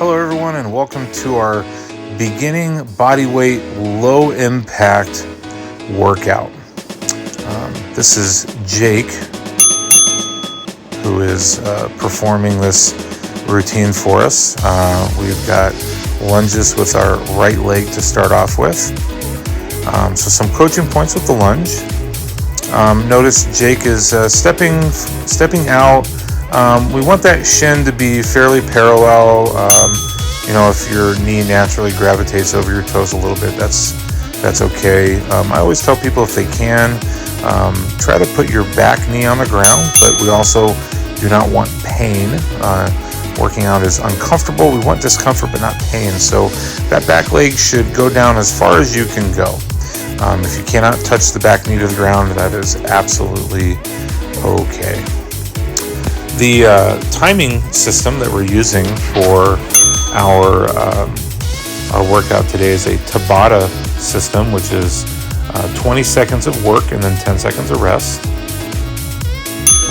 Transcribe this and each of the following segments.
Hello everyone, and welcome to our beginning body weight low impact workout. This is Jake who is performing this routine for us. We've got lunges with our right leg to start off with. So some coaching points with the lunge. Notice Jake is stepping out. We want that shin to be fairly parallel. If your knee naturally gravitates over your toes a little bit, that's okay. I always tell people, if they can, try to put your back knee on the ground, but we also do not want pain. Working out is uncomfortable. We want discomfort, but not pain. So that back leg should go down as far as you can go. If you cannot touch the back knee to the ground, that is absolutely okay. The timing system that we're using for our workout today is a Tabata system, which is 20 seconds of work and then 10 seconds of rest.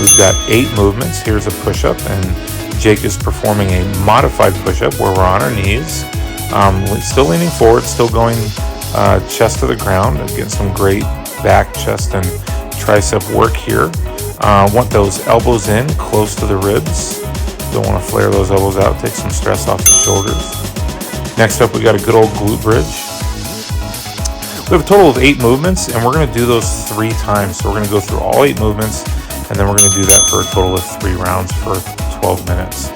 We've got 8 movements. Here's a push-up, and Jake is performing a modified push-up where we're on our knees, still leaning forward, still going chest to the ground. Getting some great back, chest, and tricep work here. Want those elbows in close to the ribs. Don't want to flare those elbows out. Take some stress off the shoulders. Next up, we got a good old glute bridge. We have a total of 8 movements, and we're going to do those 3 times. So we're going to go through all 8 movements, and then we're going to do that for a total of 3 rounds for 12 minutes.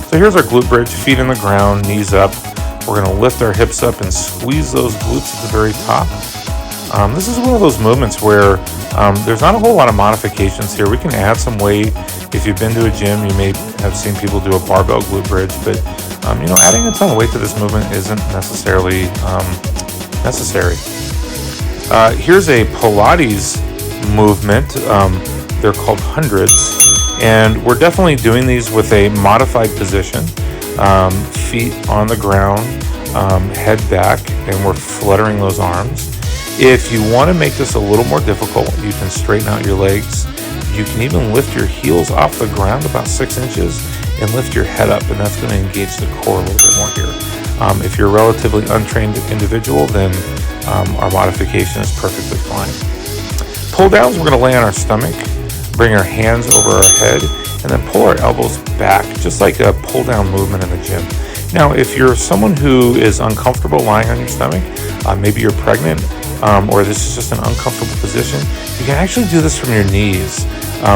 So here's our glute bridge. Feet in the ground, knees up. We're going to lift our hips up and squeeze those glutes at the very top. This is one of those movements where there's not a whole lot of modifications here. We can add some weight. If you've been to a gym, you may have seen people do a barbell glute bridge, but adding a ton of weight to this movement isn't necessarily necessary. Here's a Pilates movement. They're called hundreds, and we're definitely doing these with a modified position. Feet on the ground, head back, and we're fluttering those arms. If you want to make this a little more difficult, you can straighten out your legs. You can even lift your heels off the ground about 6 inches and lift your head up, and that's going to engage the core a little bit more here. If you're a relatively untrained individual, then our modification is perfectly fine. Pull downs, we're going to lay on our stomach, bring our hands over our head, and then pull our elbows back, just like a pull down movement in the gym. Now, if you're someone who is uncomfortable lying on your stomach, maybe you're pregnant, or this is just an uncomfortable position, you can actually do this from your knees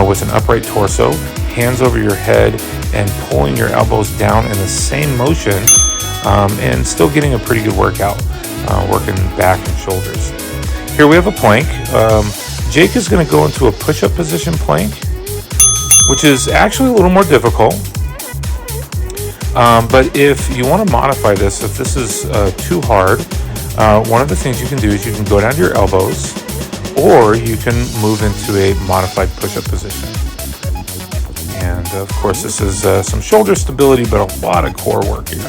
with an upright torso, hands over your head, and pulling your elbows down in the same motion, and still getting a pretty good workout, working back and shoulders. Here we have a plank. Jake is going to go into a push-up position plank, which is actually a little more difficult. But if you want to modify this, if this is too hard, one of the things you can do is you can go down to your elbows, or you can move into a modified push-up position. And of course, this is some shoulder stability, but a lot of core work here.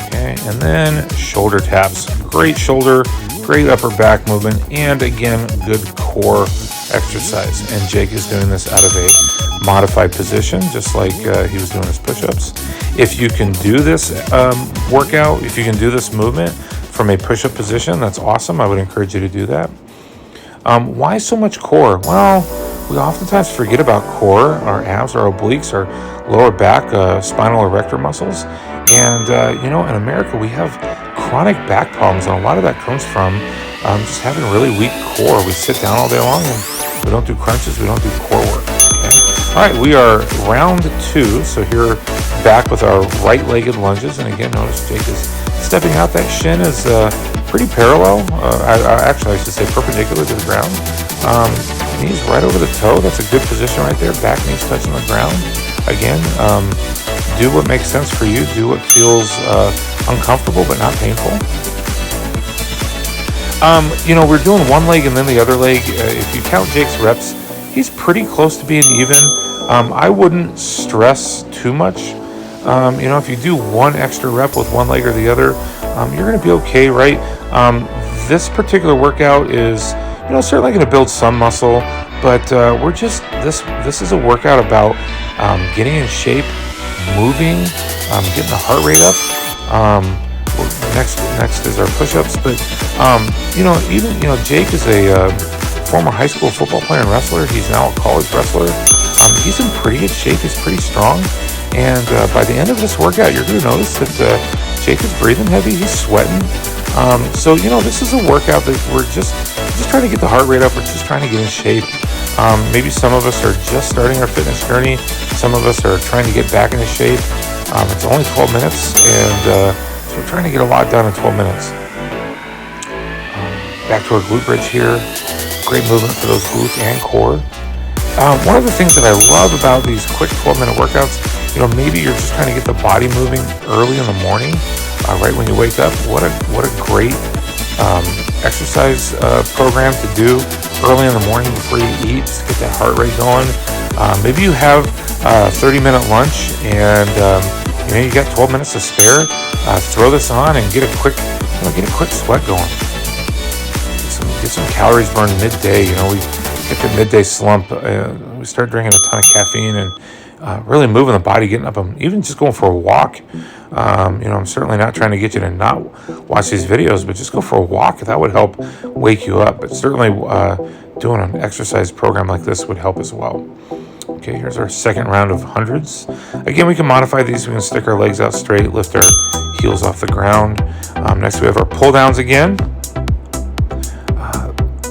Okay, and then shoulder taps. Great shoulder, great upper back movement, and again, good core exercise. And Jake is doing this out of a modified position, just like he was doing his push-ups. If you can do this workout, if you can do this movement from a push-up position, that's awesome. I would encourage you to do that. Why so much core? Well, we oftentimes forget about core, our abs, our obliques, our lower back, spinal erector muscles. And, in America, we have chronic back problems, and a lot of that comes from just having a really weak core. We sit down all day long, and we don't do crunches, we don't do core work. Okay? All right, we are round 2, so here back with our right-legged lunges, and again, notice Jake is stepping out. That shin is pretty parallel, I should say perpendicular to the ground. Knees right over the toe. That's a good position right there. Back knees touching the ground. Again, do what makes sense for you. Do what feels uncomfortable but not painful. We're doing one leg and then the other leg. If you count Jake's reps, he's pretty close to being even. I wouldn't stress too much. If you do one extra rep with one leg or the other, you're going to be okay, right? This particular workout is, certainly going to build some muscle, but this is a workout about getting in shape, moving, getting the heart rate up. Next is our push-ups, but Jake is a former high school football player and wrestler. He's now a college wrestler. He's in pretty good shape. He's pretty strong, and by the end of this workout, you're going to notice that Jake is breathing heavy. He's sweating. So this is a workout that we're just trying to get the heart rate up. We're just trying to get in shape. Maybe some of us are just starting our fitness journey. Some of us are trying to get back into shape. It's only 12 minutes, and so we're trying to get a lot done in 12 minutes. Back to our glute bridge here. Great movement for those glutes and core. One of the things that I love about these quick 12-minute workouts, maybe you're just trying to get the body moving early in the morning, right when you wake up. What a great exercise program to do early in the morning before you eat, just to get that heart rate going. Maybe you have a 30-minute lunch and you got 12 minutes to spare. Throw this on and get a quick sweat going. Get some calories burned midday. We get the midday slump. We start drinking a ton of caffeine and really moving the body, getting up, and even just going for a walk. I'm certainly not trying to get you to not watch these videos, but just go for a walk. That would help wake you up. But certainly doing an exercise program like this would help as well. Okay, here's our second round of hundreds. Again, we can modify these. We can stick our legs out straight, lift our heels off the ground. Next, we have our pull downs again.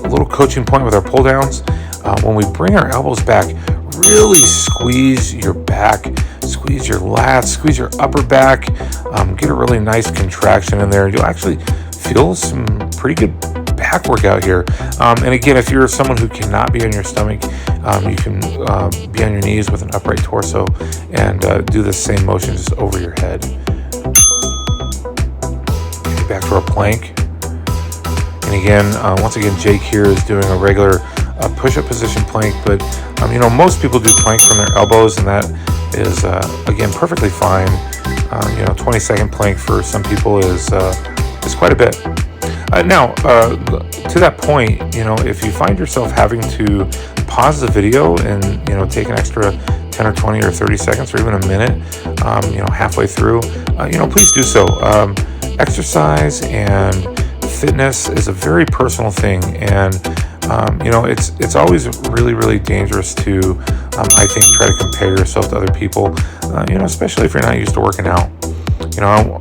A little coaching point with our pull downs. When we bring our elbows back, really squeeze your back, squeeze your lats, squeeze your upper back, get a really nice contraction in there. You'll actually feel some pretty good back workout here. And again, if you're someone who cannot be on your stomach, you can be on your knees with an upright torso and do the same motion just over your head. Okay, back to our plank. And again, once again, Jake here is doing a regular push-up position plank, but most people do plank from their elbows, and that is again perfectly fine. 20-second plank for some people is quite a bit. Now, to that point, if you find yourself having to pause the video and take an extra 10 or 20 or 30 seconds or even a minute, halfway through, please do so. Exercise and fitness is a very personal thing, and it's always really, really dangerous to I think try to compare yourself to other people, especially if you're not used to working out.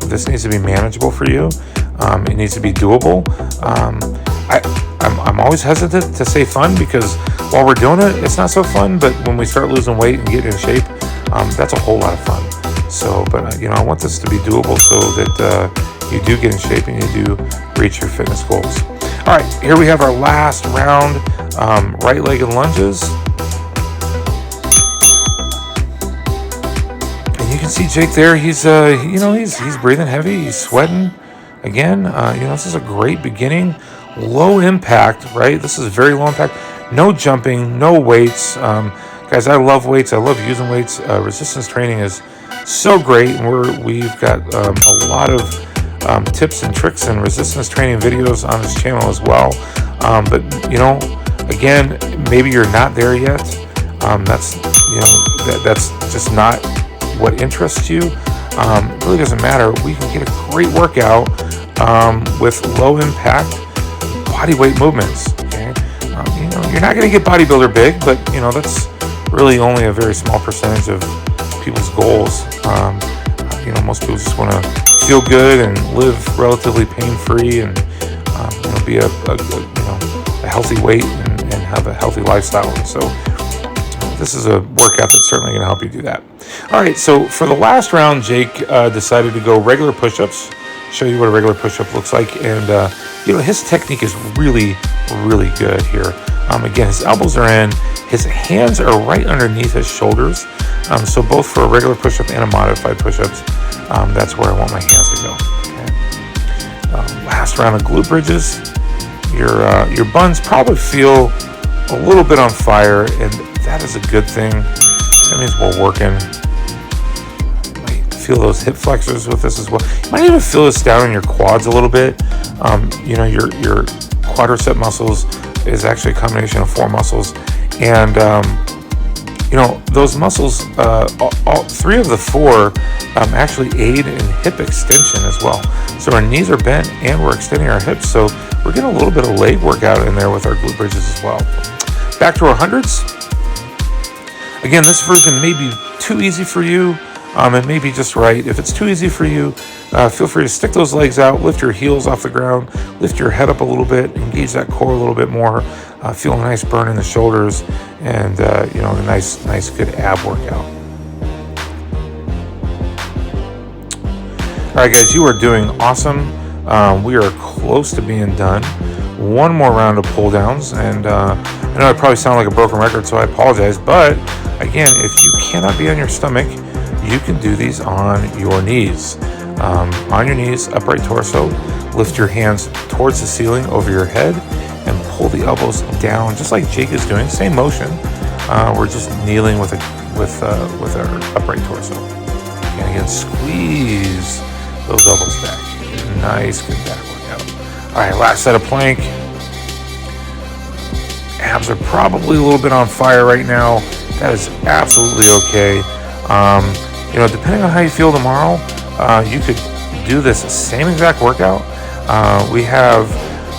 This needs to be manageable for you. It needs to be doable. I'm always hesitant to say fun, because while we're doing it, it's not so fun, but when we start losing weight and getting in shape, that's a whole lot of fun. So, but I want this to be doable so that you do get in shape and you do reach your fitness goals. All right, here we have our last round, right-legged lunges. And you can see Jake there. He's breathing heavy. He's sweating. Again, this is a great beginning. Low impact, right? This is very low impact. No jumping, no weights. Guys, I love weights. I love using weights. Resistance training is so great, and we've got a lot of tips and tricks and resistance training videos on this channel as well. But again, maybe you're not there yet. That's just not what interests you. It really doesn't matter. We can get a great workout with low impact body weight movements. Okay, you're not going to get bodybuilder big, but that's really only a very small percentage of people's goals. Most people just want to feel good and live relatively pain-free, and be a healthy weight and have a healthy lifestyle. And so this is a workout that's certainly going to help you do that. All right, so for the last round, Jake decided to go regular push-ups. Show you what a regular push-up looks like, and his technique is really, really good here. Again, his elbows are in, his hands are right underneath his shoulders. So both for a regular push-up and a modified push-ups, that's where I want my hands to go. Okay. Last round of glute bridges. Your buns probably feel a little bit on fire, and that is a good thing. That means we're working. You might feel those hip flexors with this as well. You might even feel this down in your quads a little bit. Your quadricep muscles is actually a combination of four muscles, and Those muscles, all three of the four actually aid in hip extension as well. So our knees are bent and we're extending our hips. So we're getting a little bit of leg workout in there with our glute bridges as well. Back to our hundreds. Again, this version may be too easy for you. It may be just right. If it's too easy for you, feel free to stick those legs out, lift your heels off the ground, lift your head up a little bit, engage that core a little bit more, feel a nice burn in the shoulders, and a nice good ab workout. All right, guys, you are doing awesome. We are close to being done. One more round of pull downs, and I know I probably sound like a broken record, so I apologize. But again, if you cannot be on your stomach, you can do these on your knees. On your knees, upright torso, lift your hands towards the ceiling over your head and pull the elbows down, just like Jake is doing. Same motion. We're just kneeling with our upright torso. And again, squeeze those elbows back. Nice, good back workout. All right, last set of plank. Abs are probably a little bit on fire right now. That is absolutely okay. Depending on how you feel tomorrow, you could do this same exact workout. We have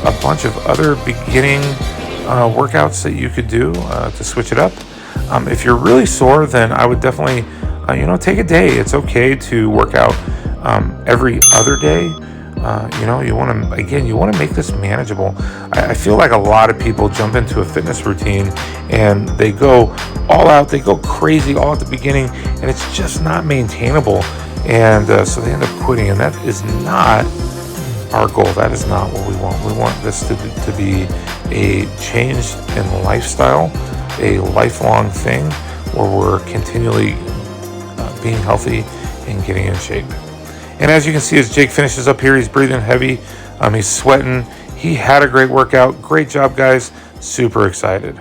a bunch of other beginning workouts that you could do to switch it up. If you're really sore, then I would definitely, take a day. It's okay to work out every other day. You want to make this manageable. I feel like a lot of people jump into a fitness routine and they go all out, they go crazy all at the beginning, and it's just not maintainable. And so they end up quitting, and that is not our goal. That is not what we want. We want this to be a change in lifestyle, a lifelong thing where we're continually being healthy and getting in shape. And as you can see, as Jake finishes up here, he's breathing heavy. He's sweating. He had a great workout. Great job, guys. Super excited.